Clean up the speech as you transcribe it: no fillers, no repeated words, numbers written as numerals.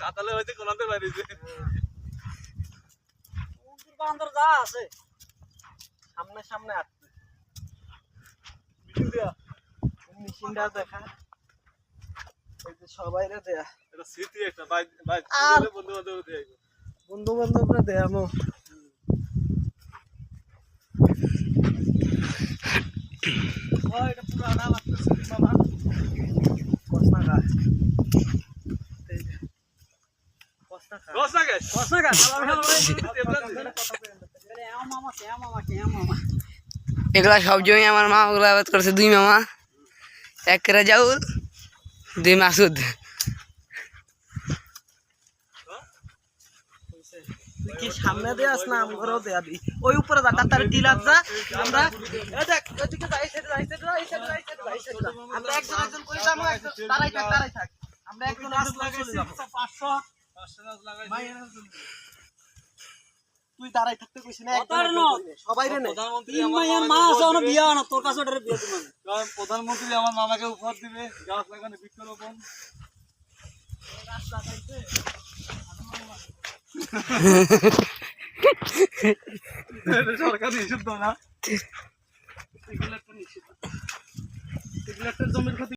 সাতালে হয়তো কোলাতে পারিছে বান্দর যা আছে সামনে সামনে আসছে মেশিনটা দেখা এই যে সবাইরে দেয়া এটা স্মৃতি একটা বন্ধু বান্ধব দেয় বন্ধু বান্ধবরা দেয়ামো এটা পুরা নাম আসছে মামা কসনাগা এগুলা সব জমি আমার মা ওগুলা আবাদ করছে 2 মামা, 1 রাজাউল, 2 মাসুদ। কি সামনে দিয়ে আস না আমগরও দেয়া দি ওই উপরে যা কাতারে টিলাত যা আমরা এই দেখ ওইদিকে যাই সেটা যাই সেটা যাই সেটা যাই সেটা যাই সেটা আমরা একজন একজন কই যাবো একজন দাঁড়াই থাক আমরা একজন একজন লাগাইছি 500 গাছ লাগাইছি ভাই এর জন্য তুই দাঁড়াই থাকতে কইছিস না একজন সবাই রে নে প্রধানমন্ত্রী আমার মা আছে বিয়া না তোর কাছে ওটারে বিয়া দিবেন কারণ প্রধানমন্ত্রী আমার মামাকে উপহার দিবে গাছ লাগানো বৃক্ষরোপণ গাছ লাগাইছে সরকার নিষিদ্ধ না এগুলা তো নিষিদ্ধ এগুলা তো জমির ক্ষতি